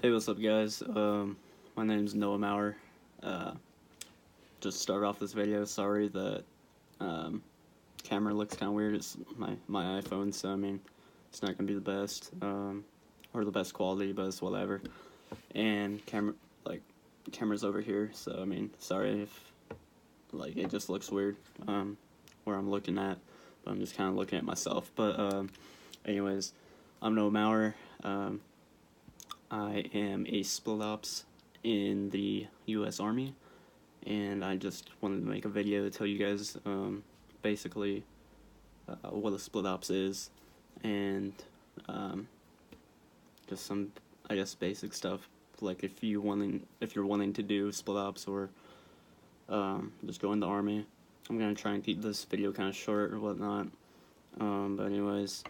Hey, what's up, guys? My name's Noah Maurer. Uh, just start off this video. Sorry that camera looks kind of weird. It's my iPhone, so I mean, it's not gonna be the best or the best quality, but it's whatever. And camera's over here, so I mean, sorry if it just looks weird where I'm looking at, but I'm just kind of looking at myself. But anyways, I'm Noah Maurer. I am a split ops in the U.S. Army, and I just wanted to make a video to tell you guys basically what a split ops is, and just some, I guess, basic stuff, like if you're wanting to do split ops or just go in the Army. I'm gonna try and keep this video kind of short or whatnot, but anyways,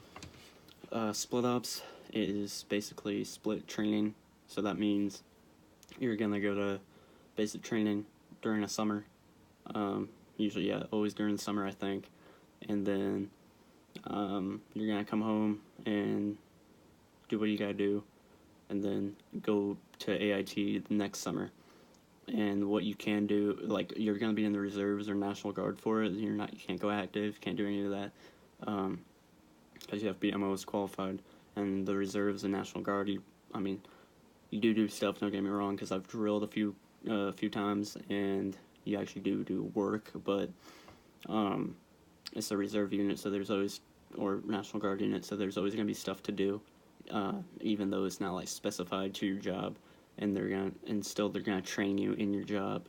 split ops is basically split training, so that means you're gonna go to basic training during the summer, usually, yeah, always during the summer, I think, and then you're gonna come home and do what you gotta do, and then go to AIT the next summer. And what you can do, like, you're gonna be in the reserves or National Guard for it. You can't go active, can't do any of that, because you have to be MOS qualified. And the reserves and National Guard, you do stuff, don't get me wrong, because I've drilled a few times, and you actually do work, but it's a reserve unit, so there's always, or National Guard unit, so there's always going to be stuff to do, even though it's not, like, specified to your job, and they're gonna train you in your job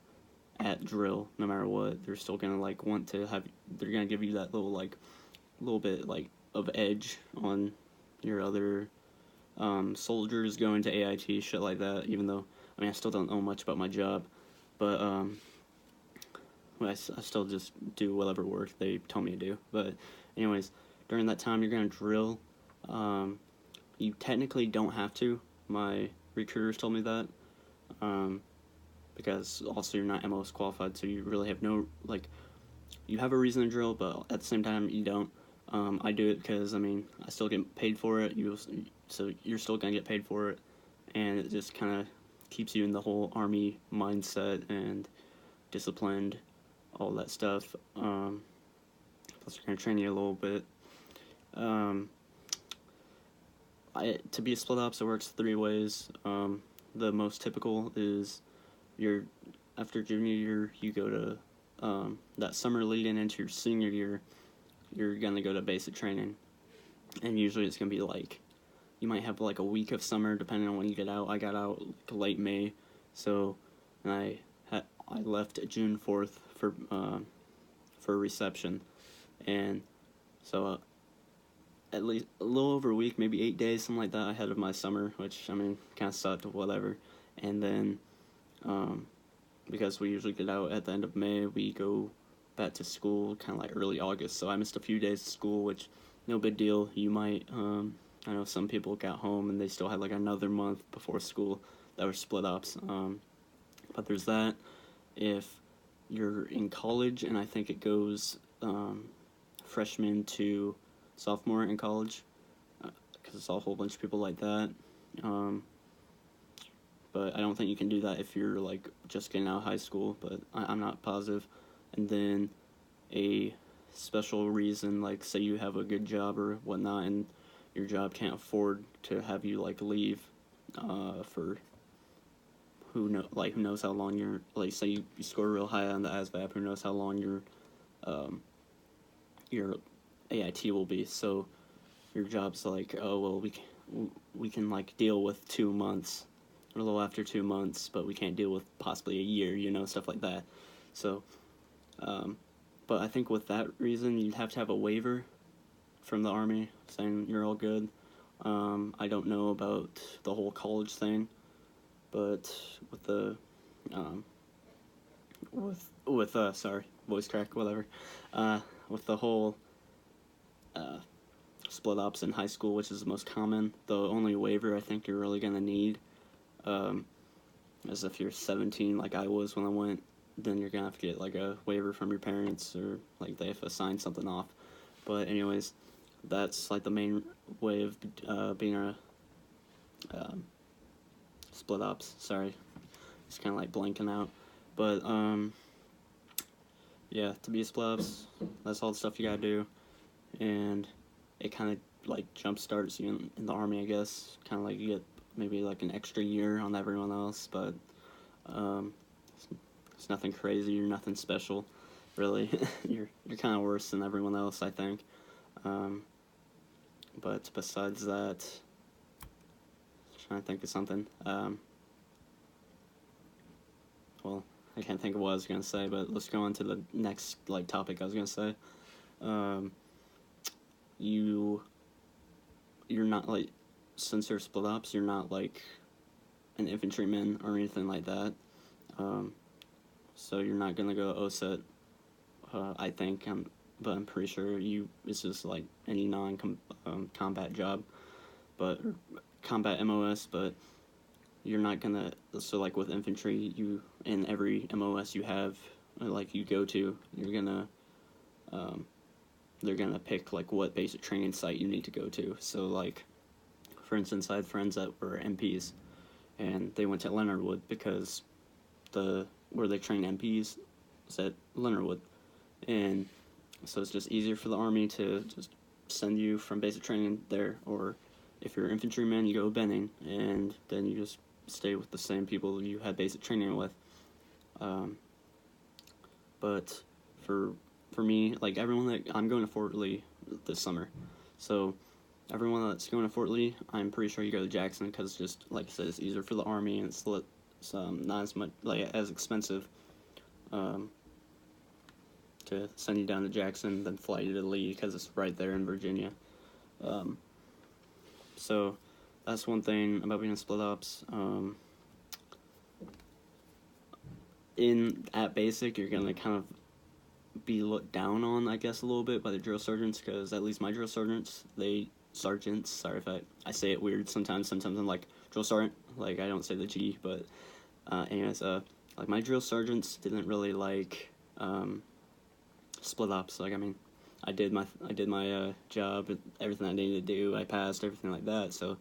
at drill, no matter what. They're still gonna, like, they're gonna give you that little bit, like, of edge on your other soldiers going to AIT, shit like that, even though, I still don't know much about my job, but I still just do whatever work they tell me to do. But anyways, during that time, you're going to drill. You technically don't have to. My recruiters told me that, because also you're not MOS qualified, so you really have no, you have a reason to drill, but at the same time, you don't. I do it because, I still get paid for it, so you're still going to get paid for it, and it just kind of keeps you in the whole Army mindset and disciplined, all that stuff. Plus, they're going to train you a little bit. To be a split ops, it works 3 ways. The most typical is after junior year, you go to that summer leading into your senior year, you're gonna go to basic training, and usually it's gonna be you might have a week of summer depending on when you get out. I got out late May, so I left June 4th for reception, and so at least a little over a week, maybe 8 days, something like that, ahead of my summer, which kind of sucked, whatever. And then because we usually get out at the end of May, we go back to school kind of early August, so I missed a few days of school, which no big deal. You might I know some people got home and they still had another month before school that were split ops, but there's that. If you're in college, and I think it goes freshman to sophomore in college, because it's all a whole bunch of people like that, but I don't think you can do that if you're just getting out of high school, but I'm not positive. And then a special reason, say you have a good job or whatnot, and your job can't afford to have you leave for who knows how long say you score real high on the ASVAB, who knows how long your AIT will be. So your job's oh well, we can deal with 2 months or a little after 2 months, but we can't deal with possibly a year, stuff like that. So but I think with that reason, you'd have to have a waiver from the Army saying you're all good. I don't know about the whole college thing, but with the sorry, voice crack, whatever. With the whole split ops in high school, which is the most common, the only waiver I think you're really gonna need, is if you're 17, like I was when I went, then you're gonna have to get a waiver from your parents, or they have to sign something off. But anyways, that's the main way of being a split ops. Sorry, it's kind of like blanking out. But yeah, to be a split ops, that's all the stuff you gotta do, and it kind of like jump starts you in the army, I guess. Kind of like you get maybe like an extra year on everyone else, but um, it's nothing crazy. You're nothing special, really. you're kind of worse than everyone else, I think. But besides that, I'm trying to think of something. Well, I can't think of what I was gonna say, but let's go on to the next like topic I was gonna say. Um, you you're not like, since you're split ops, you're not like an infantryman or anything like that. So you're not gonna go OSET. I think, but I'm pretty sure it's just like any combat job, but combat MOS. But you're not gonna. So like with infantry, you in every MOS you have, like you go to, you're gonna. They're gonna pick like what basic training site you need to go to. So like, for instance, I had friends that were MPs, and they went to Leonard Wood because where they train MPs is at Leonard Wood, and so it's just easier for the Army to just send you from basic training there, or if you're an infantryman, you go to Benning, and then you just stay with the same people you had basic training with. But for me, like everyone I'm going to Fort Lee this summer, so everyone that's going to Fort Lee, I'm pretty sure you go to Jackson because just like I said, it's easier for the Army and it's not as much like as expensive to send you down to Jackson than fly you to Lee because it's right there in Virginia. So that's one thing about being split ops. At basic, you're gonna kind of be looked down on, I guess, a little bit by the drill sergeants, because at least my drill sergeants, sorry if I say it weird sometimes I'm like, drill sergeant, like I don't say the G, but anyways, like my drill sergeants didn't really like split ops. Like, I mean, I did my job, everything I needed to do, I passed, everything like that, so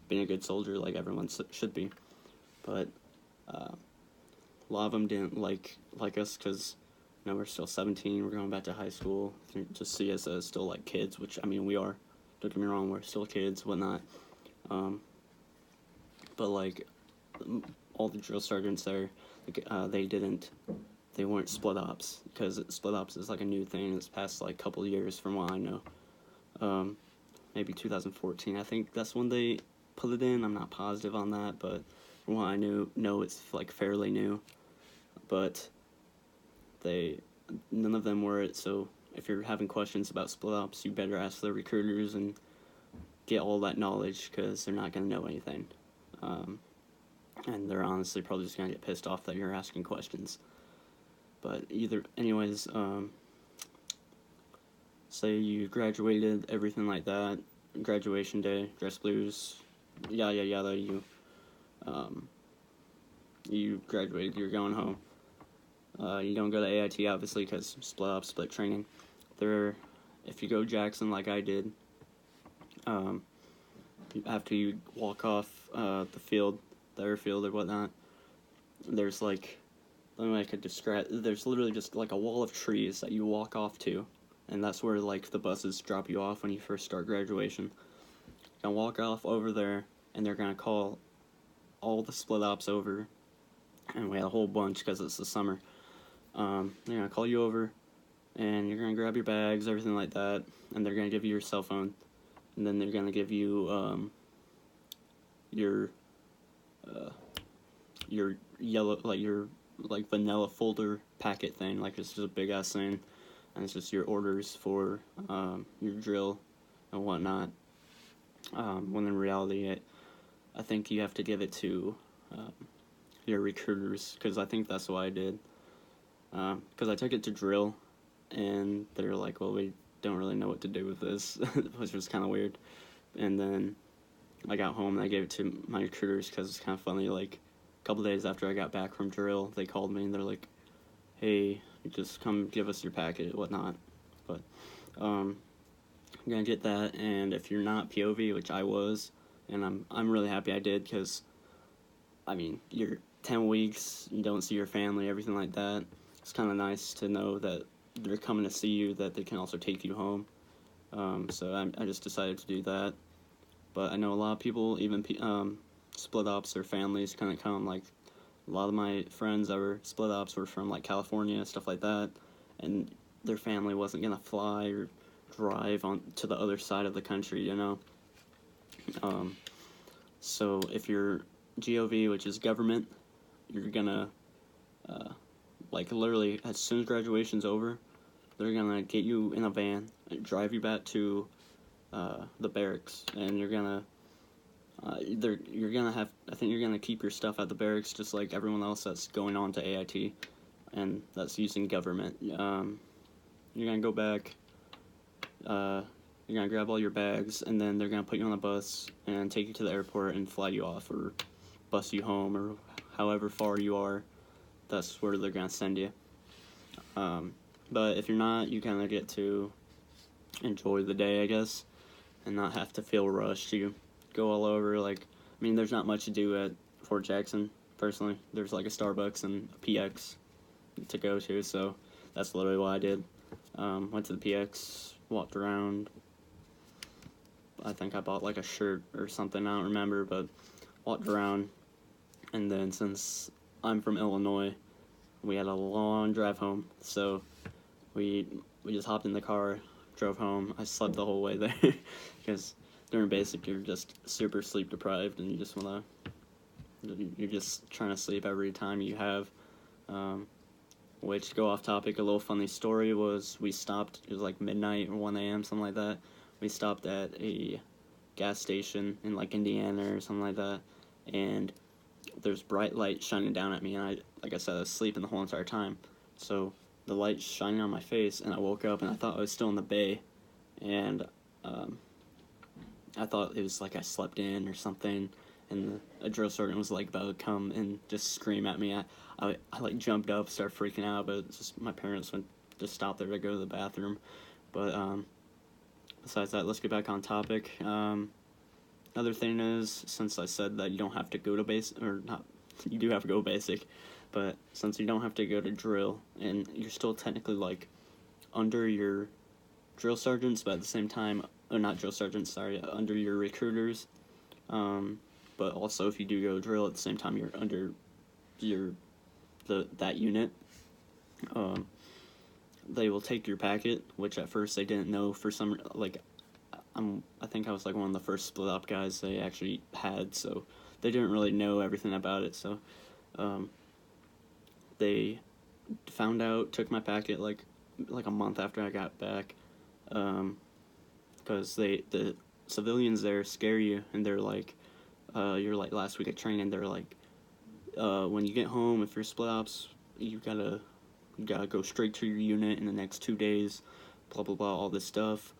being a good soldier like everyone should be. But a lot of them didn't like us because we're still 17, we're going back to high school, just see us as still like kids, which I mean we are, don't get me wrong, we're still kids, whatnot. But like all the drill sergeants there, they weren't split ops, because split ops is like a new thing. It's past like couple years from what I know. Maybe 2014, I think that's when they put it in. I'm not positive on that, but from what I know it's like fairly new. But none of them were it. So if you're having questions about split ops, you better ask the recruiters and get all that knowledge, because they're not gonna know anything. And they're honestly probably just gonna get pissed off that you're asking questions. But anyways, say you graduated, everything like that, graduation day, dress blues, yada yada, you graduated, you're going home. You don't go to AIT, obviously, because split ops, split training. If you go Jackson like I did, after you walk off the airfield or whatnot, there's like, I could describe, there's literally just like a wall of trees that you walk off to, and that's where like the buses drop you off when you first start graduation. You're gonna walk off over there, and they're gonna call all the split ops over, and we had a whole bunch because it's the summer. They're gonna call you over, and you're gonna grab your bags, everything like that, and they're gonna give you your cell phone, and then they're gonna give you your yellow, like your like vanilla folder packet thing, like it's just a big ass thing, and it's just your orders for your drill and whatnot. When in reality, I think you have to give it to your recruiters, because I think that's what I did. Because I took it to drill, and they're like, well, we don't really know what to do with this, which was kind of weird. And then I got home and I gave it to my recruiters, because it's kind of funny, like, a couple days after I got back from drill, they called me and they're like, hey, just come give us your packet, whatnot. But I'm gonna get that, and if you're not POV, which I was, and I'm really happy I did, because I mean, you're 10 weeks, you don't see your family, everything like that. It's kind of nice to know that they're coming to see you, that they can also take you home. So I just decided to do that. But I know a lot of people, even split ops, their families kind of come. Like, a lot of my friends that were split ops were from, like, California, stuff like that. And their family wasn't going to fly or drive on to the other side of the country, you know? So if you're GOV, which is government, you're gonna, like, literally, as soon as graduation's over, they're gonna get you in a van and drive you back to the barracks, and you're gonna have, I think you're gonna keep your stuff at the barracks just like everyone else that's going on to AIT, and that's using government. You're gonna go back, you're gonna grab all your bags, and then they're gonna put you on a bus and take you to the airport and fly you off, or bus you home, or however far you are, that's where they're gonna send you. But if you're not, you kind of get to enjoy the day, I guess, and not have to feel rushed. You go all over, like, I mean, there's not much to do at Fort Jackson, personally. There's, like, a Starbucks and a PX to go to, so that's literally what I did. Went to the PX, walked around. I think I bought, like, a shirt or something, I don't remember, but walked around. And then, since I'm from Illinois, we had a long drive home, so we just hopped in the car, drove home. I slept the whole way there, because during basic, you're just super sleep deprived, and you're just trying to sleep every time you have. Which, go off topic, a little funny story was, we stopped, it was like midnight or 1 a.m., something like that. We stopped at a gas station in, like, Indiana or something like that, and there's bright light shining down at me, and like I said, I was sleeping the whole entire time. So the light shining on my face, and I woke up, and I thought I was still in the bay, and I thought it was like I slept in or something, and a drill sergeant was like about to come and just scream at me. I like jumped up, started freaking out, but it's just my parents went to stop there to go to the bathroom. But besides that, let's get back on topic. Another thing is, since I said that you don't have to go to basic, or not, you do have to go basic, but since you don't have to go to drill, and you're still technically, like, under your drill sergeants, but at the same time, or not drill sergeants, sorry, under your recruiters, but also if you do go to drill, at the same time you're under that unit, they will take your packet, which at first they didn't know for some, like, I think I was like one of the first split up guys they actually had, so they didn't really know everything about it. So they found out, took my packet like a month after I got back, because the civilians there scare you, and they're like, you're like last week at training, they're like, when you get home, if you're split ops, you gotta go straight to your unit in the next 2 days, blah blah blah, all this stuff.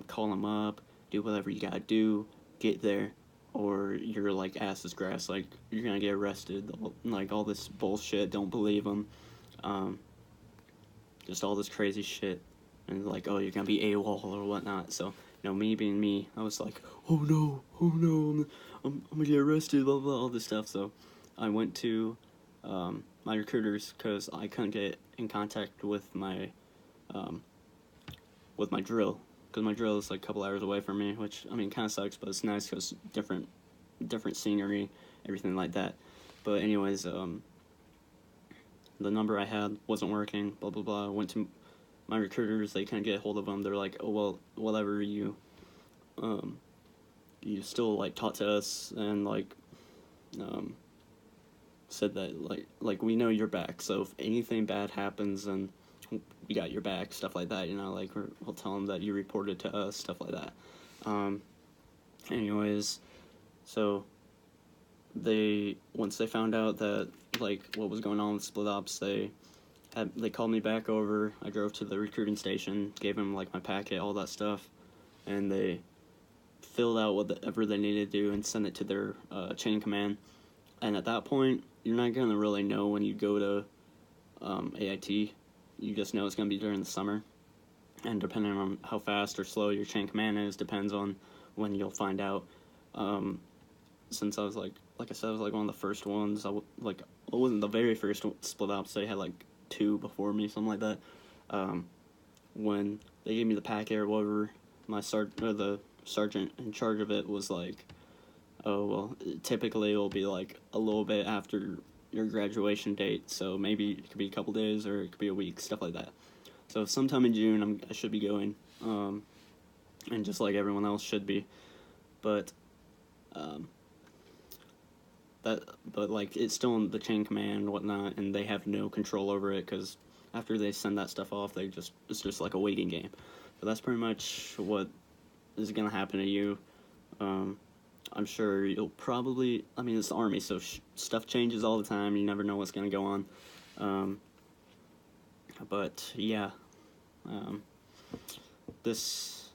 Call them up, do whatever you gotta do, get there, or you're like ass is grass, like you're gonna get arrested, like all this bullshit, don't believe them, just all this crazy shit, and like, oh, you're gonna be AWOL or whatnot. So, me being me, I was like, oh no, I'm gonna get arrested, blah blah, all this stuff. So I went to my recruiters, because I couldn't get in contact with my drill, because my drill is like a couple hours away from me, which, I mean, kind of sucks, but it's nice because different scenery, everything like that. But anyways, the number I had wasn't working, blah blah blah. I went to my recruiters, they couldn't get a hold of them. They're like, oh well, whatever, you still like taught to us, and like said that like we know you're back, so if anything bad happens, then we got your back, stuff like that, like we'll tell them that you reported to us, stuff like that. Anyways, so once they found out that, like, what was going on with split ops, they called me back over. I drove to the recruiting station, gave them like my packet, all that stuff, and they filled out whatever they needed to do and send it to their chain of command. And at that point, you're not gonna really know when you go to AIT. You just know it's going to be during the summer, and depending on how fast or slow your chain of command is, depends on when you'll find out. since I was like I said, I was like one of the first ones. I wasn't the very first split ops. They had like two before me, something like that. When they gave me the pack air, whatever, the sergeant in charge of it was like, oh well, typically it'll be like a little bit after your graduation date, so maybe it could be a couple days or it could be a week, stuff like that. So sometime in June, I should be going, and just like everyone else should be, but but like it's still in the chain command and whatnot, and they have no control over it because after they send that stuff off, it's just like a waiting game. So that's pretty much what is gonna happen to you. I'm sure you'll probably. I mean, it's the Army, so stuff changes all the time. You never know what's gonna go on. But yeah, this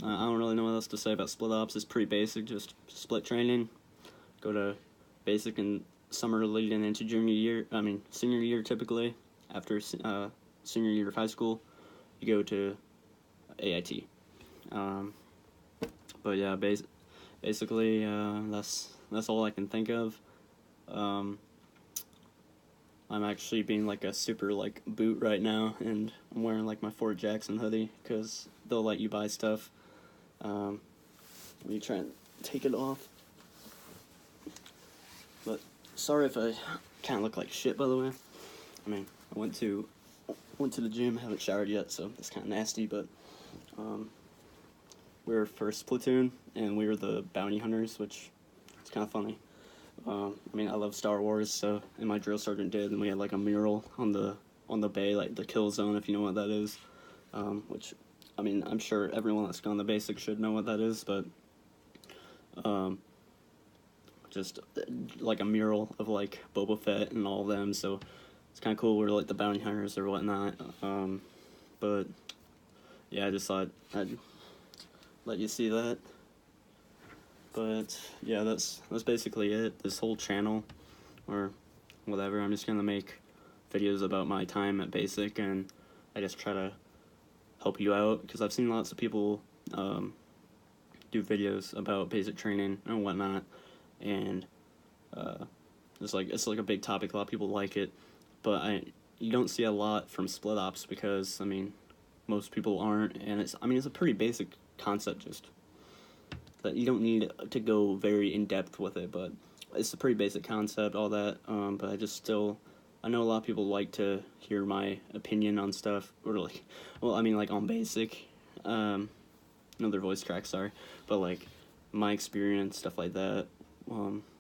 I don't really know what else to say about split ops. It's pretty basic, just split training. Go to basic and summer leading into senior year typically. After senior year of high school, you go to AIT. But yeah, basically that's all I can think of. I'm actually being like a super like boot right now, and I'm wearing like my Fort Jackson hoodie because they'll let you buy stuff. Let me try and take it off. But sorry if I kind of look like shit, by the way. I mean, I went to the gym, haven't showered yet, so it's kind of nasty. But we were first platoon, and we were the bounty hunters, which is kind of funny. I mean, I love Star Wars, so and my drill sergeant did, and we had like a mural on the bay, like the kill zone, if you know what that is. Which, I mean, I'm sure everyone that's gone the basics should know what that is, but just like a mural of like Boba Fett and all of them, so it's kind of cool. We're like the bounty hunters or whatnot. But yeah, I just thought I'd let you see that. But yeah, that's basically it. This whole channel, or whatever, I'm just gonna make videos about my time at basic, and I just try to help you out because I've seen lots of people do videos about basic training and whatnot, and it's like a big topic. A lot of people like it, but you don't see a lot from split ops because I mean most people aren't, and it's a pretty basic concept, just that you don't need to go very in depth with it, but it's a pretty basic concept, all that. But I know a lot of people like to hear my opinion on stuff, or like, well, I mean, like on basic. Another voice crack, sorry, but like my experience, stuff like that.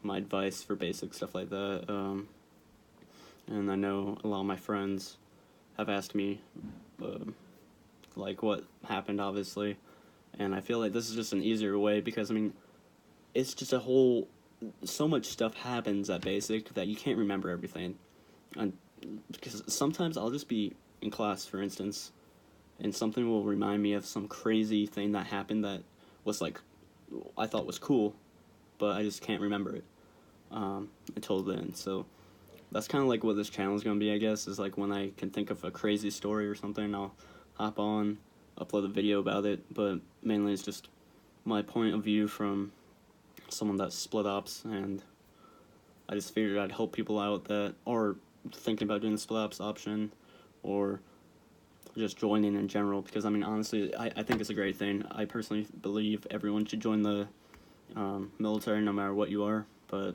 My advice for basic stuff like that. And I know a lot of my friends have asked me, like what happened, obviously. And I feel like this is just an easier way because, I mean, it's just so much stuff happens at basic that you can't remember everything. And because sometimes I'll just be in class, for instance, and something will remind me of some crazy thing that happened that was like, I thought was cool, but I just can't remember it until then. So that's kind of like what this channel is going to be, I guess, is like when I can think of a crazy story or something, I'll hop on, upload a video about it, but mainly it's just my point of view from someone that's split ops, and I just figured I'd help people out that are thinking about doing the split ops option, or just joining in general, because I mean, honestly, I think it's a great thing. I personally believe everyone should join the military no matter what you are, but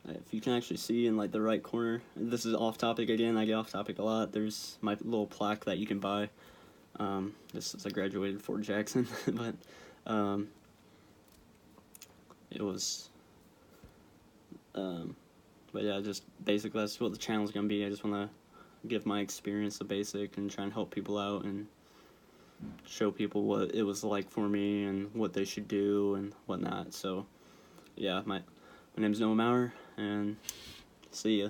if you can actually see in like the right corner, this is off topic again, I get off topic a lot, there's my little plaque that you can buy. This is I graduated Fort Jackson, but it was but yeah, just basically that's what the channel's gonna be. I just want to give my experience of basic and try and help people out and show people what it was like for me and what they should do and whatnot. So yeah, my name's Noah Maurer, and see ya.